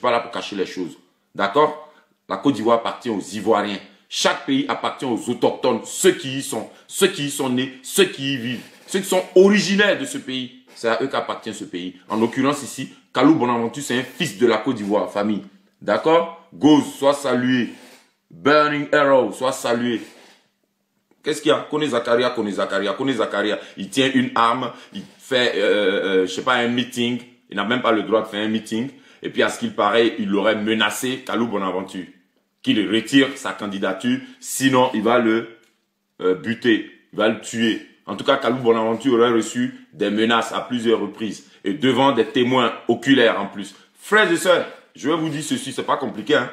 pas là pour cacher les choses. D'accord? La Côte d'Ivoire appartient aux Ivoiriens. Chaque pays appartient aux autochtones, ceux qui y sont nés, ceux qui y vivent, ceux qui sont originaires de ce pays. C'est à eux qu'appartient ce pays. En l'occurrence ici, Kalou Bonaventure, c'est un fils de la Côte d'Ivoire, famille. D'accord? Goz, sois salué. Burning Arrow, sois salué. Qu'est-ce qu'il y a? Kone Zakaria, il tient une arme, il fait, je sais pas, un meeting. Il n'a même pas le droit de faire un meeting. Et puis, à ce qu'il paraît, il aurait menacé Kalou Bonaventure qu'il retire sa candidature. Sinon, il va le buter, il va le tuer. En tout cas, Kalou Bonaventure aurait reçu des menaces à plusieurs reprises. Et devant des témoins oculaires en plus. Frères et sœurs, je vais vous dire ceci, c'est pas compliqué. Hein?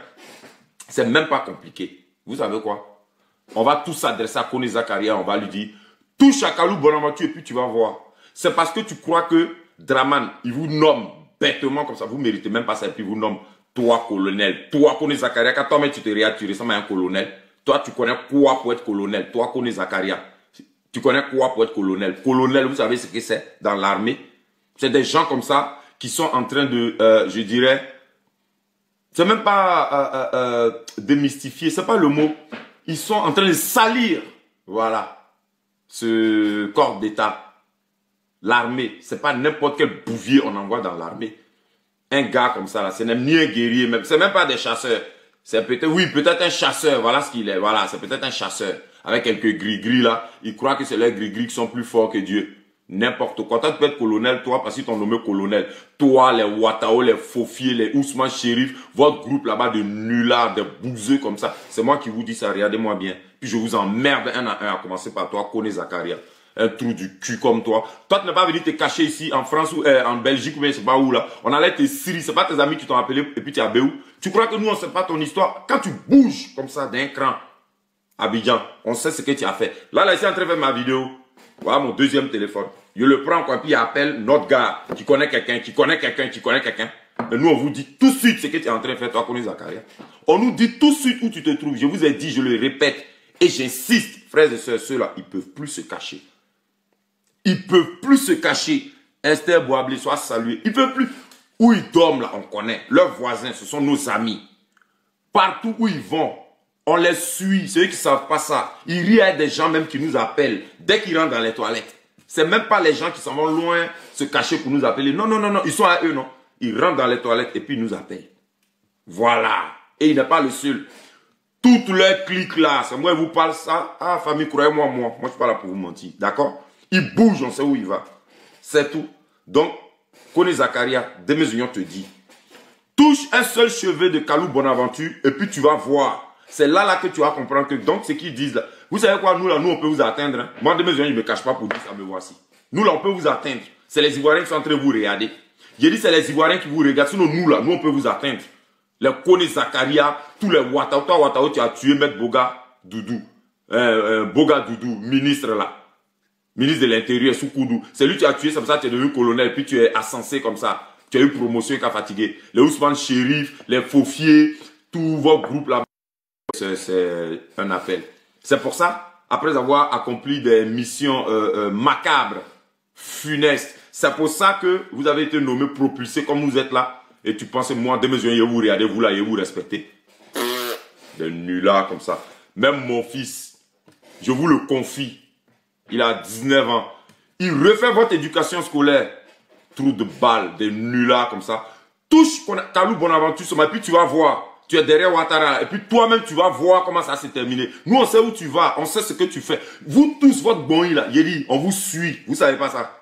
C'est même pas compliqué. Vous savez quoi? On va tous s'adresser à Kone Zakaria, on va lui dire, touche à Kalou Bonaventure et puis tu vas voir. C'est parce que tu crois que Draman, il vous nomme bêtement comme ça, vous ne méritez même pas ça, et puis il vous nomme, toi colonel, toi Kone Zakaria, quand toi-même tu te regardes, tu ressembles à un colonel. Toi, tu connais quoi pour être colonel? Toi, Kone Zakaria, tu connais quoi pour être colonel? Colonel, vous savez ce que c'est dans l'armée? C'est des gens comme ça qui sont en train de, je dirais, c'est même pas démystifier, c'est pas le mot. Ils sont en train de salir, voilà, ce corps d'État. L'armée, c'est pas n'importe quel bouvier on envoie dans l'armée. Un gars comme ça, là, ce n'est ni un guerrier, même, c'est même pas des chasseurs. C'est peut-être, oui, peut-être un chasseur, voilà ce qu'il est, voilà, c'est peut-être un chasseur. Avec quelques gris-gris là, ils croient que c'est les gris-gris qui sont plus forts que Dieu. N'importe quoi. Toi, tu peux être colonel, toi, parce qu'ils t'ont nommé colonel. Toi, les Ouattao, les Fofier, les Ousmane Chérif, votre groupe là-bas de nullards, de bouseux comme ça. C'est moi qui vous dis ça, regardez-moi bien. Puis je vous emmerde un à un, à commencer par toi, Kone Zakaria. Un trou du cul comme toi. Toi, tu n'es pas venu te cacher ici, en France ou en Belgique ou bien je sais pas où là. On allait te Syrie, c'est pas tes amis qui t'ont appelé et puis tu es à Béou. Tu crois que nous, on sait pas ton histoire? Quand tu bouges comme ça d'un cran, Abidjan, on sait ce que tu as fait. Là, ici, en train de faire ma vidéo. Voilà mon deuxième téléphone. Je le prends quoi, puis il appelle notre gars qui connaît quelqu'un, qui connaît quelqu'un, qui connaît quelqu'un. Et nous, on vous dit tout de suite ce que tu es en train de faire, toi, Kone Zakaria. On nous dit tout de suite où tu te trouves. Je vous ai dit, je le répète, et j'insiste, frères et sœurs, ceux-là, ils ne peuvent plus se cacher. Ils ne peuvent plus se cacher. Esther Boablé, soit salué. Ils ne peuvent plus. Où ils dorment, là, on connaît. Leurs voisins, ce sont nos amis. Partout où ils vont, on les suit. Ceux qui ne savent pas ça, ils rient à des gens même qui nous appellent dès qu'ils rentrent dans les toilettes. C'est même pas les gens qui s'en vont loin se cacher pour nous appeler. Non, non, non, non. Ils sont à eux, non. Ils rentrent dans les toilettes et puis ils nous appellent. Voilà. Et il n'est pas le seul. Toutes leurs cliques là, c'est moi qui vous parle ça. Ah, famille, croyez-moi, moi je suis pas là pour vous mentir. D'accord? Il bouge, on sait où il va. C'est tout. Donc, Kone Zakaria, Demes te dit, touche un seul cheveu de Kalou Bonaventure et puis tu vas voir. C'est là que tu vas comprendre que, donc, ce qu'ils disent là, vous savez quoi, nous là, nous on peut vous atteindre. Hein? Moi, Demes il ne me cache pas pour dire ça, me voici. Nous là, on peut vous atteindre. C'est les Ivoiriens qui sont en train de vous regarder. J'ai dit, c'est les Ivoiriens qui vous regardent. Sinon, nous là, nous on peut vous atteindre. Les Kone Zakaria, tous les Ouattao. Toi, Ouattao, tu as tué Maître Boga Doudou. Boga Doudou, ministre là. Ministre de l'Intérieur, Soukoudou. C'est lui qui a tué, c'est pour ça que tu es devenu colonel, puis tu es ascensé comme ça. Tu as eu promotion qui a fatigué. Les Ousmane Chérif, les Fofier, tout votre groupe là. C'est un appel. C'est pour ça, après avoir accompli des missions macabres, funestes, c'est pour ça que vous avez été nommé propulsé comme vous êtes là. Et tu penses, moi, dès mesures, vous regardez, vous là, et vous respectez. Des nullards comme ça. Même mon fils, je vous le confie, il a 19 ans. Il refait votre éducation scolaire. Trou de balle, des nullards comme ça. Touche Kalou Bonaventure, et puis tu vas voir. Tu es derrière Ouattara. Et puis toi-même, tu vas voir comment ça s'est terminé. Nous, on sait où tu vas. On sait ce que tu fais. Vous tous, votre bon là, Yéli, on vous suit. Vous savez pas ça.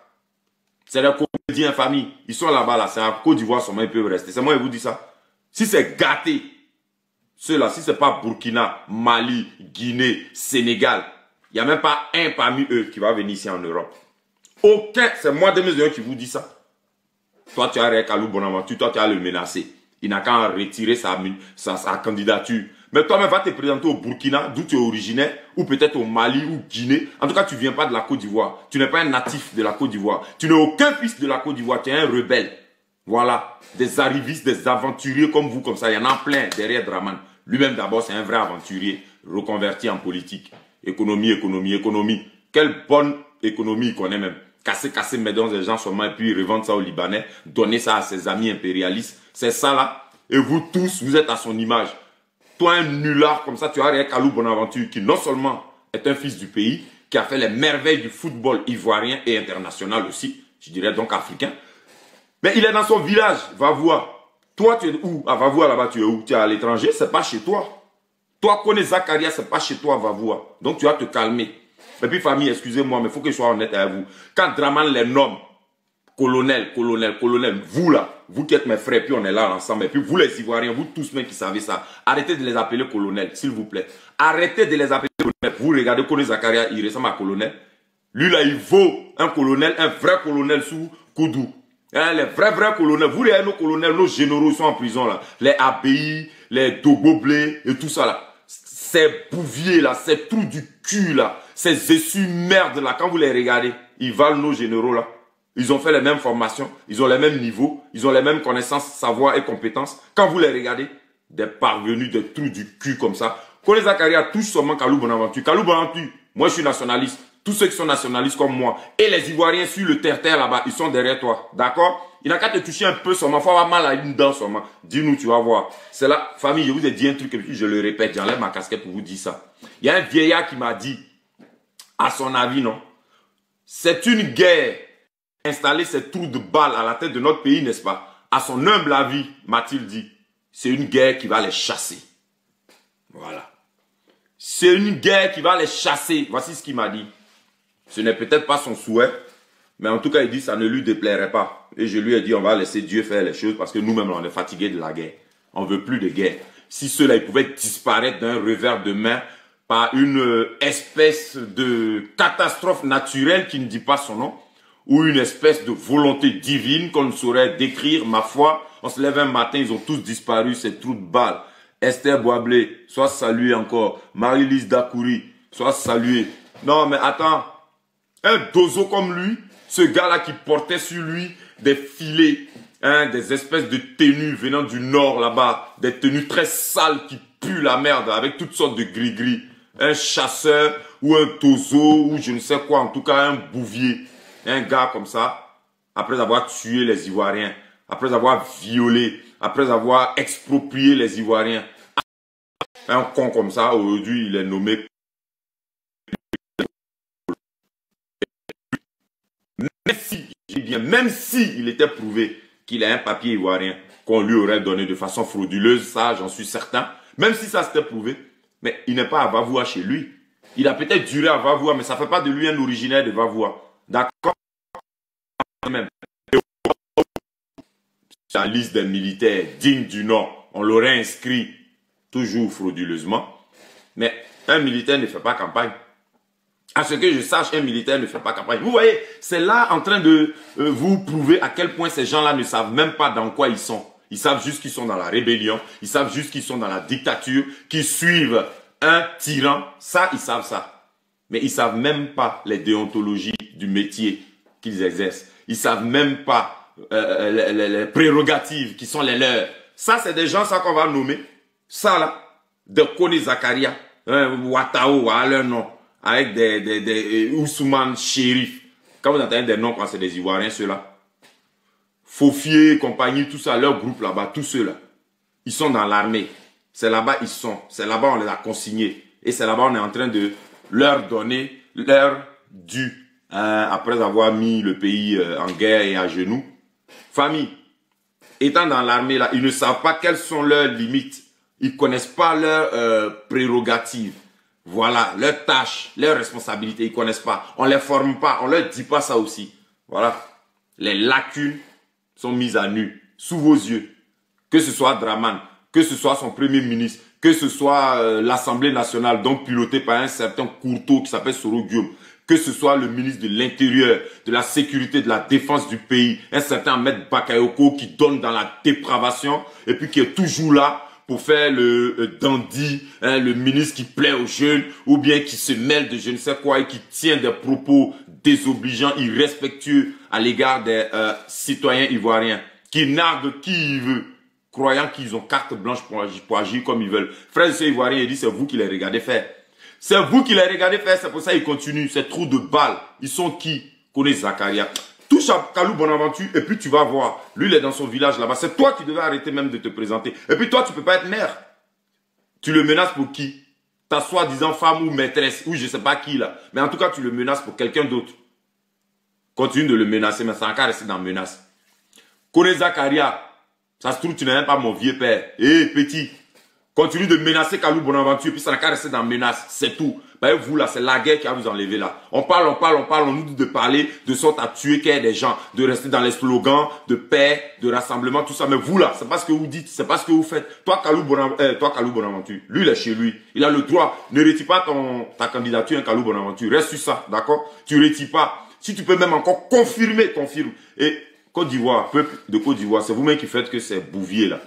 C'est les comédiens famille. Ils sont là-bas, là. C'est en Côte d'Ivoire seulement, ils peuvent rester. C'est moi qui vous dis ça. Si c'est gâté, ceux-là, si c'est pas Burkina, Mali, Guinée, Sénégal, il n'y a même pas un parmi eux qui va venir ici en Europe. Aucun. C'est moi de mes yeux qui vous dis ça. Toi, tu as Kalou Bonaventure, toi, tu as le menacé. Il n'a qu'à retirer sa candidature. Mais toi-même, va te présenter au Burkina, d'où tu es originaire, ou peut-être au Mali ou Guinée. En tout cas, tu ne viens pas de la Côte d'Ivoire. Tu n'es pas un natif de la Côte d'Ivoire. Tu n'es aucun fils de la Côte d'Ivoire. Tu es un rebelle. Voilà. Des arrivistes, des aventuriers comme vous, comme ça. Il y en a plein derrière Draman. Lui-même, d'abord, c'est un vrai aventurier, reconverti en politique. Économie, économie, économie. Quelle bonne économie il connaît même. Casser, mettre dans des gens seulement et puis revendre ça aux Libanais, donner ça à ses amis impérialistes. C'est ça là. Et vous tous, vous êtes à son image. Toi, un nulard comme ça, tu as rien Kalou Bonaventure, qui non seulement est un fils du pays, qui a fait les merveilles du football ivoirien et international aussi, je dirais donc africain. Mais il est dans son village, Vavoua. Toi, tu es où? À Vavoua, là-bas, tu es où? Tu es à l'étranger, c'est pas chez toi. Toi, connais Zakaria, c'est pas chez toi, Vavoua. Donc, tu vas te calmer. Et puis, famille, excusez-moi, mais il faut que je sois honnête avec vous. Quand Draman les nomme, colonel, vous là, vous qui êtes mes frères, puis on est là ensemble, et puis vous les Ivoiriens, vous tous même qui savez ça, arrêtez de les appeler colonel, s'il vous plaît. Arrêtez de les appeler colonel. Vous regardez Kone Zakaria, il ressemble à colonel. Lui là, il vaut un colonel, un vrai colonel sous Koudou. Hein, les vrais colonels, vous regardez nos colonels, nos généraux sont en prison là. Les ABI, les Dogoblé et tout ça là. Ces bouviers là, ces trous du cul là, ces essuies merde là, quand vous les regardez, ils valent nos généraux là. Ils ont fait les mêmes formations, ils ont les mêmes niveaux, ils ont les mêmes connaissances, savoir et compétences. Quand vous les regardez, des parvenus, des trous du cul comme ça. Kone Zakaria touche seulement Kalou Bonaventure. Kalou Bonaventure, moi je suis nationaliste. Tous ceux qui sont nationalistes comme moi et les Ivoiriens sur le terre-terre là-bas, ils sont derrière toi. D'accord? Il n'a qu'à te toucher un peu seulement. Il faut avoir mal à une dent seulement. Dis-nous, tu vas voir. C'est là, famille, je vous ai dit un truc et puis je le répète. J'enlève ma casquette pour vous dire ça. Il y a un vieillard qui m'a dit, à son avis, non? C'est une guerre. Installer ces trous de balles à la tête de notre pays, n'est-ce pas? À son humble avis, m'a-t-il dit, c'est une guerre qui va les chasser. Voilà. C'est une guerre qui va les chasser. Voici ce qu'il m'a dit. Ce n'est peut-être pas son souhait, mais en tout cas, il dit que ça ne lui déplairait pas. Et je lui ai dit, on va laisser Dieu faire les choses parce que nous-mêmes, on est fatigués de la guerre. On ne veut plus de guerre. Si ceux-là, ils pouvaient disparaître d'un revers de main par une espèce de catastrophe naturelle qui ne dit pas son nom, ou une espèce de volonté divine qu'on ne saurait décrire, ma foi. On se lève un matin, ils ont tous disparu, ces trous de balles. Esther Boablé, soit saluée encore. Marie-Lise Dakouri, soit saluée. Non, mais attends. Un dozo comme lui, ce gars-là qui portait sur lui des filets, hein, des espèces de tenues venant du nord là-bas, des tenues très sales qui puent la merde avec toutes sortes de gris-gris. Un chasseur ou un dozo ou je ne sais quoi, en tout cas un bouvier. Un gars comme ça, après avoir tué les Ivoiriens, après avoir violé, après avoir exproprié les Ivoiriens. Un con comme ça, aujourd'hui, il est nommé. Même si il était prouvé qu'il a un papier ivoirien qu'on lui aurait donné de façon frauduleuse, ça j'en suis certain, même si ça s'était prouvé, mais il n'est pas à Vavoua chez lui. Il a peut-être duré à Vavoua, mais ça ne fait pas de lui un originaire de Vavoua. D'accord? Même. La liste des militaires dignes du nom, on l'aurait inscrit toujours frauduleusement, mais un militaire ne fait pas campagne. À ce que je sache, un militaire ne fait pas campagne. Vous voyez, c'est là en train de vous prouver à quel point ces gens-là ne savent même pas dans quoi ils sont. Ils savent juste qu'ils sont dans la rébellion, ils savent juste qu'ils sont dans la dictature, qu'ils suivent un tyran. Ça, ils savent ça. Mais ils ne savent même pas les déontologies du métier qu'ils exercent. Ils ne savent même pas les prérogatives qui sont les leurs. Ça, c'est des gens, ça qu'on va nommer. Ça, là, de Kone Zakaria, Ouattao, à leur nom. Avec des Ousmane Chérif. Quand vous entendez des noms, quand c'est des Ivoiriens, ceux-là. Fofier, compagnie, tout ça, leur groupe là-bas, tous ceux-là. Ils sont dans l'armée. C'est là-bas ils sont. C'est là-bas on les a consignés. Et c'est là-bas on est en train de leur donner leur dû. Après avoir mis le pays en guerre et à genoux. Famille, étant dans l'armée là, ils ne savent pas quelles sont leurs limites. Ils ne connaissent pas leurs prérogatives. Voilà, leurs tâches, leurs responsabilités, ils ne connaissent pas. On ne les forme pas, on ne leur dit pas ça aussi. Voilà. Les lacunes sont mises à nu, sous vos yeux. Que ce soit Draman, que ce soit son premier ministre, que ce soit l'Assemblée nationale, donc pilotée par un certain Courteau qui s'appelle Soro Guillaume, que ce soit le ministre de l'Intérieur, de la Sécurité, de la Défense du pays, un certain Ahmed Bakayoko qui donne dans la dépravation et puis qui est toujours là pour faire le dandy, hein, le ministre qui plaît aux jeunes, ou bien qui se mêle de je ne sais quoi et qui tient des propos désobligeants, irrespectueux à l'égard des citoyens ivoiriens, qui nargue qui il veut, croyant qu'ils ont carte blanche pour agir comme ils veulent. Frères et sœurs ivoiriens, il dit c'est vous qui les regardez faire. C'est vous qui les regardez faire, c'est pour ça qu'ils continuent, ces trous de balles. Ils sont qui? Kone Zakaria. Touche à Kalou Bonaventure et puis tu vas voir. Lui, il est dans son village là-bas. C'est toi qui devais arrêter même de te présenter. Et puis toi, tu peux pas être maire. Tu le menaces pour qui? Ta soi-disant femme ou maîtresse, ou je sais pas qui là. Mais en tout cas, tu le menaces pour quelqu'un d'autre. Continue de le menacer, mais ça n'a qu'à rester dans la menace. Kone Zakaria, ça se trouve, tu n'es même pas mon vieux père. Eh, petit, continue de menacer Kalou Bonaventure, puis ça n'a qu'à rester dans la menace. C'est tout. Ben, vous là, c'est la guerre qui va vous enlever là. On parle, on nous dit de parler, de sorte à tuer qu'il y ait des gens, de rester dans les slogans, de paix, de rassemblement, tout ça. Mais vous là, c'est pas ce que vous dites, c'est pas ce que vous faites. Toi, Kalou Bonaventure, lui, il est chez lui. Il a le droit. Ne retire pas ta candidature, hein, Kalou Bonaventure. Reste sur ça, d'accord? Tu retires pas. Si tu peux même encore confirmer, confirme. Et Côte d'Ivoire, peuple de Côte d'Ivoire, c'est vous-même qui faites que ces bouviers là,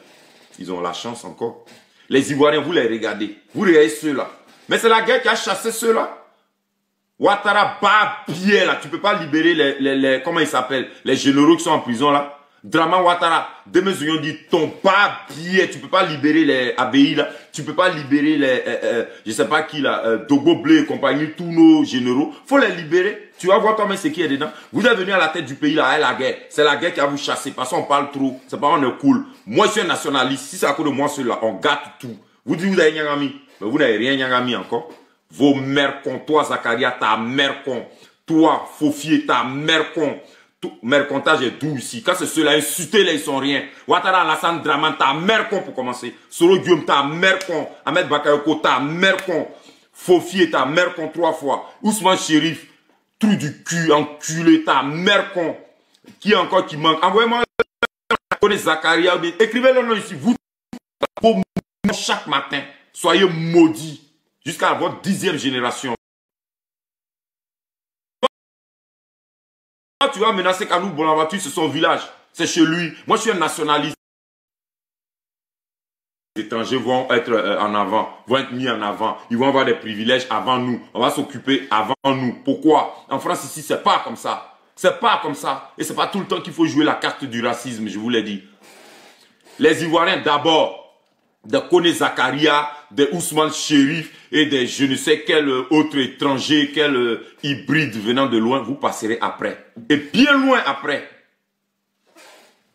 ils ont la chance encore. Les Ivoiriens, vous les regardez. Vous regardez ceux-là. Mais c'est la guerre qui a chassé ceux-là. Ouattara bat pied là. Tu peux pas libérer les comment ils s'appellent? Les généraux qui sont en prison là. Draman Ouattara. Demain, ils ont dit ton pas pied. Tu peux pas libérer les ABI là. Tu peux pas libérer les, je sais pas qui là, Dogo Bleu et compagnie, tous nos généraux. Faut les libérer. Tu vas voir toi-même ce qui est dedans. Vous êtes venu à la tête du pays là, la guerre. C'est la guerre qui a vous chassé. Parce qu'on parle trop. C'est pas on est cool. Moi, je suis un nationaliste. Si c'est à cause de moi, ceux-là, on gâte tout. Vous dites, vous avez rien ami. Mais vous n'avez rien ami encore. Vos mères con. Toi, Zakaria, ta mère con. Toi, Fofier, ta mère con. Mercontage est doux ici. Quand c'est ceux-là, insultés, là, ils sont rien. Ouattara, Alassane Draman, ta mère con pour commencer. Soro Guillaume, ta mère con. Ahmed Bakayoko, ta mère con. Fofier, ta mère con 3 fois. Ousmane Chérif, trou du cul, enculé, ta mère con. Qui encore qui manque? Envoyez-moi Zakaria. Écrivez le nom ici. Vous, chaque matin, soyez maudits jusqu'à votre 10e génération. Tu vas menacer Kalou Bonaventure, c'est son village, c'est chez lui. Moi, je suis un nationaliste. Les étrangers vont être en avant, vont être mis en avant. Ils vont avoir des privilèges avant nous. On va s'occuper avant nous. Pourquoi? En France, ici, c'est pas comme ça. C'est pas comme ça. Et c'est pas tout le temps qu'il faut jouer la carte du racisme, je vous l'ai dit. Les Ivoiriens, d'abord, de Kone Zakaria, de Ousmane Chérif et de je ne sais quel autre étranger, quel hybride venant de loin, vous passerez après. Et bien loin après.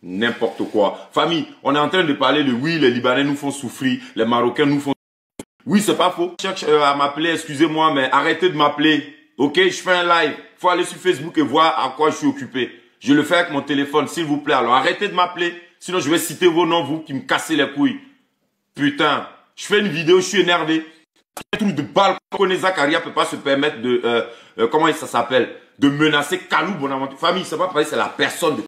N'importe quoi. Famille, on est en train de parler de oui, les Libanais nous font souffrir, les Marocains nous font souffrir. Oui, c'est pas faux. Cherche à m'appeler, excusez-moi, mais arrêtez de m'appeler. Ok, je fais un live. Faut aller sur Facebook et voir à quoi je suis occupé. Je le fais avec mon téléphone, s'il vous plaît. Alors arrêtez de m'appeler. Sinon, je vais citer vos noms, vous qui me cassez les couilles. Putain, je fais une vidéo, je suis énervé. Un truc de balle, Kone Zakaria peut pas se permettre de, comment ça s'appelle, de menacer Kalou Bonaventure. Famille, c'est pas pareil, c'est la personne de